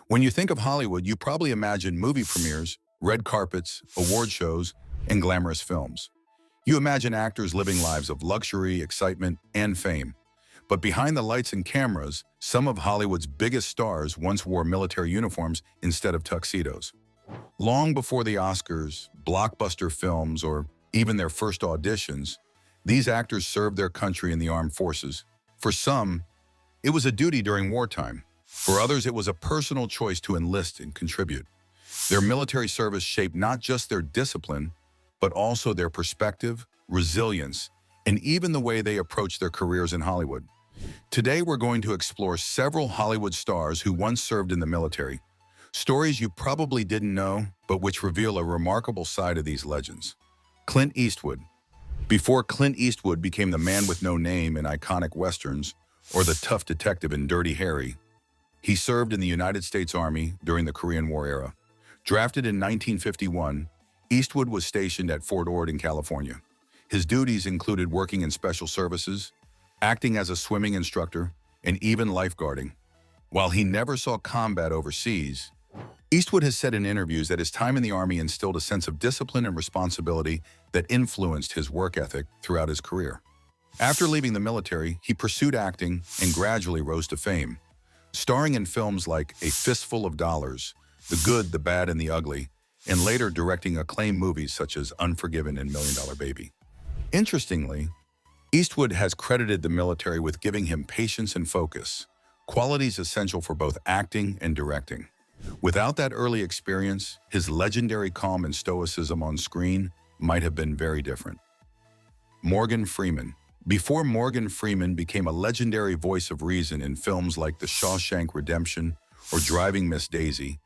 When you think of Hollywood, you probably imagine movie premieres, red carpets, award shows, and glamorous films. You imagine actors living lives of luxury, excitement, and fame. But behind the lights and cameras, some of Hollywood's biggest stars once wore military uniforms instead of tuxedos. Long before the Oscars, blockbuster films, or even their first auditions, these actors served their country in the armed forces. For some, it was a duty during wartime. For others, it was a personal choice to enlist and contribute. Their military service shaped not just their discipline, but also their perspective, resilience, and even the way they approached their careers in Hollywood. Today, we're going to explore several Hollywood stars who once served in the military. Stories you probably didn't know, but which reveal a remarkable side of these legends. Clint Eastwood. Before Clint Eastwood became the man with no name in iconic westerns or the tough detective in Dirty Harry, he served in the United States Army during the Korean War era. Drafted in 1951, Eastwood was stationed at Fort Ord in California. His duties included working in special services, acting as a swimming instructor, and even lifeguarding. While he never saw combat overseas, Eastwood has said in interviews that his time in the Army instilled a sense of discipline and responsibility that influenced his work ethic throughout his career. After leaving the military, he pursued acting and gradually rose to fame, starring in films like A Fistful of Dollars, The Good, the Bad, and the Ugly, and later directing acclaimed movies such as Unforgiven and Million Dollar Baby. Interestingly, Eastwood has credited the military with giving him patience and focus, qualities essential for both acting and directing. Without that early experience, his legendary calm and stoicism on screen might have been very different. Morgan Freeman. Before Morgan Freeman became a legendary voice of reason in films like The Shawshank Redemption or Driving Miss Daisy,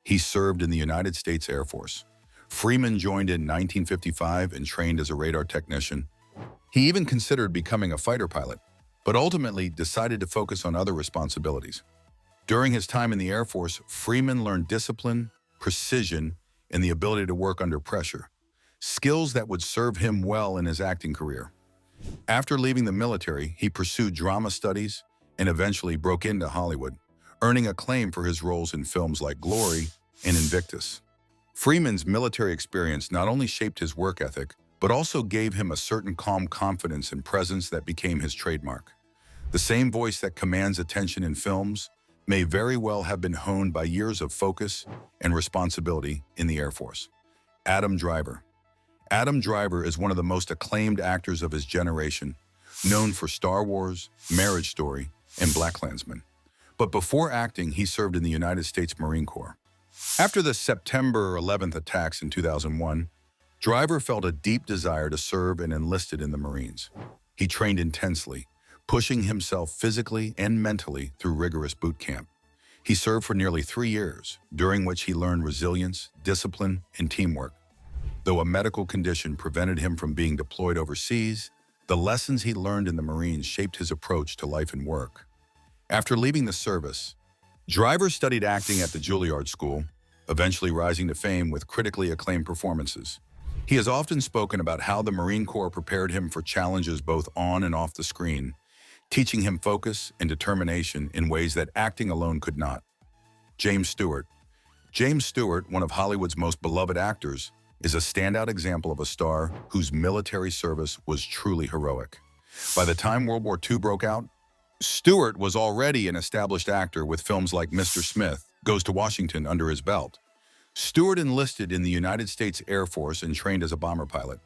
he served in the United States Air Force. Freeman joined in 1955 and trained as a radar technician. He even considered becoming a fighter pilot, but ultimately decided to focus on other responsibilities. During his time in the Air Force, Freeman learned discipline, precision, and the ability to work under pressure, skills that would serve him well in his acting career. After leaving the military, he pursued drama studies and eventually broke into Hollywood, earning acclaim for his roles in films like Glory and Invictus. Freeman's military experience not only shaped his work ethic, but also gave him a certain calm confidence and presence that became his trademark. The same voice that commands attention in films may very well have been honed by years of focus and responsibility in the Air Force. Adam Driver. Adam Driver is one of the most acclaimed actors of his generation, known for Star Wars, Marriage Story, and BlacKkKlansman. But before acting, he served in the United States Marine Corps. After the September 11th attacks in 2001, Driver felt a deep desire to serve and enlisted in the Marines. He trained intensely, pushing himself physically and mentally through rigorous boot camp. He served for nearly 3 years, during which he learned resilience, discipline, and teamwork. Though a medical condition prevented him from being deployed overseas, the lessons he learned in the Marines shaped his approach to life and work. After leaving the service, Driver studied acting at the Juilliard School, eventually rising to fame with critically acclaimed performances. He has often spoken about how the Marine Corps prepared him for challenges both on and off the screen, teaching him focus and determination in ways that acting alone could not. James Stewart. James Stewart, one of Hollywood's most beloved actors, is a standout example of a star whose military service was truly heroic. By the time World War II broke out, Stewart was already an established actor with films like Mr. Smith Goes to Washington under his belt. Stewart enlisted in the United States Air Force and trained as a bomber pilot.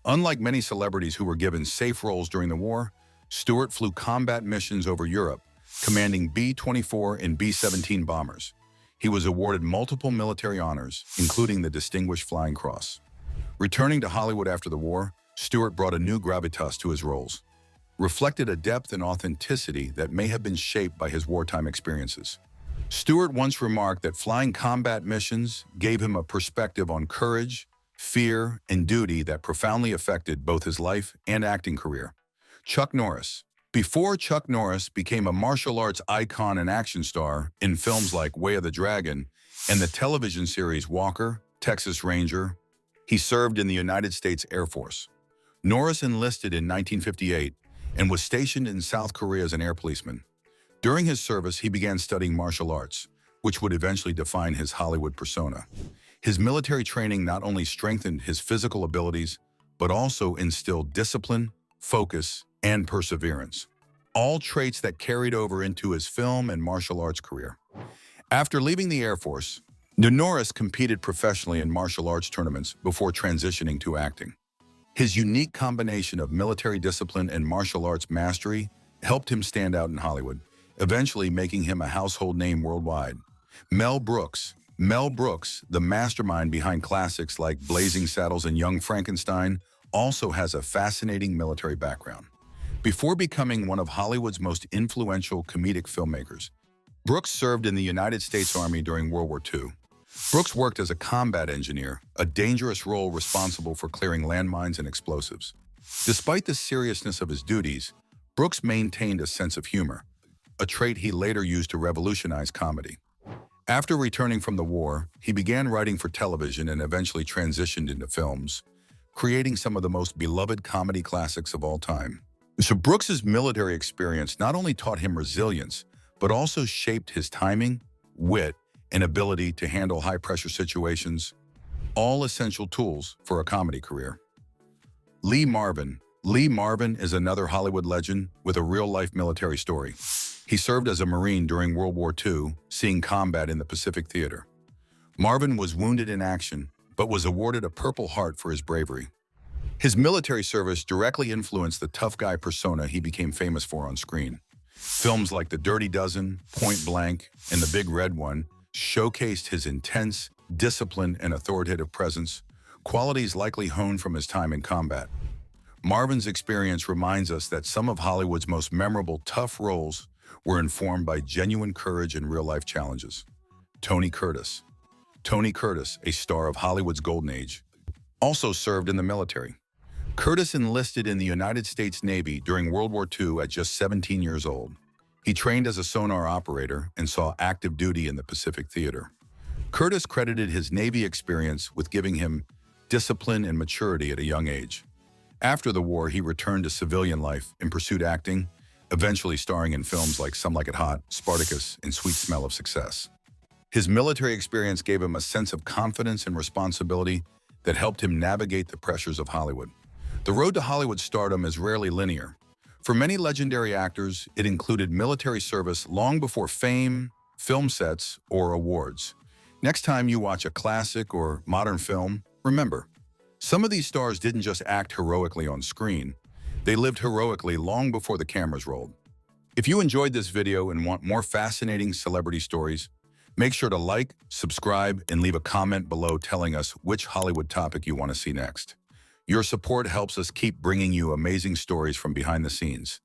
Unlike many celebrities who were given safe roles during the war, Stewart flew combat missions over Europe, commanding B-24 and B-17 bombers. He was awarded multiple military honors, including the Distinguished Flying Cross. Returning to Hollywood after the war, Stewart brought a new gravitas to his roles, reflected a depth and authenticity that may have been shaped by his wartime experiences. Stewart once remarked that flying combat missions gave him a perspective on courage, fear, and duty that profoundly affected both his life and acting career. Chuck Norris. Before Chuck Norris became a martial arts icon and action star in films like Way of the Dragon and the television series Walker, Texas Ranger, he served in the United States Air Force. Norris enlisted in 1958 and was stationed in South Korea as an air policeman. During his service, he began studying martial arts, which would eventually define his Hollywood persona. His military training not only strengthened his physical abilities, but also instilled discipline, focus, and perseverance, all traits that carried over into his film and martial arts career. After leaving the Air Force, Norris competed professionally in martial arts tournaments before transitioning to acting. His unique combination of military discipline and martial arts mastery helped him stand out in Hollywood, eventually making him a household name worldwide. Mel Brooks, the mastermind behind classics like Blazing Saddles and Young Frankenstein, also has a fascinating military background. Before becoming one of Hollywood's most influential comedic filmmakers, Brooks served in the United States Army during World War II. Brooks worked as a combat engineer, a dangerous role responsible for clearing landmines and explosives. Despite the seriousness of his duties, Brooks maintained a sense of humor, a trait he later used to revolutionize comedy. After returning from the war, he began writing for television and eventually transitioned into films, creating some of the most beloved comedy classics of all time. So Brooks's military experience not only taught him resilience, but also shaped his timing, wit, and ability to handle high-pressure situations, all essential tools for a comedy career. Lee Marvin is another Hollywood legend with a real-life military story. He served as a Marine during World War II, seeing combat in the Pacific Theater. Marvin was wounded in action, but was awarded a Purple Heart for his bravery. His military service directly influenced the tough guy persona he became famous for on screen. Films like The Dirty Dozen, Point Blank, and The Big Red One showcased his intense, disciplined, and authoritative presence, qualities likely honed from his time in combat. Marvin's experience reminds us that some of Hollywood's most memorable tough roles were informed by genuine courage and real-life challenges. Tony Curtis, a star of Hollywood's golden age, also served in the military. Curtis enlisted in the United States Navy during World War II at just 17 years old. He trained as a sonar operator and saw active duty in the Pacific Theater. Curtis credited his Navy experience with giving him discipline and maturity at a young age. After the war, he returned to civilian life and pursued acting, eventually starring in films like Some Like It Hot, Spartacus, and Sweet Smell of Success. His military experience gave him a sense of confidence and responsibility that helped him navigate the pressures of Hollywood. The road to Hollywood stardom is rarely linear. For many legendary actors, it included military service long before fame, film sets, or awards. Next time you watch a classic or modern film, remember, some of these stars didn't just act heroically on screen, they lived heroically long before the cameras rolled. If you enjoyed this video and want more fascinating celebrity stories, make sure to like, subscribe, and leave a comment below telling us which Hollywood topic you want to see next. Your support helps us keep bringing you amazing stories from behind the scenes.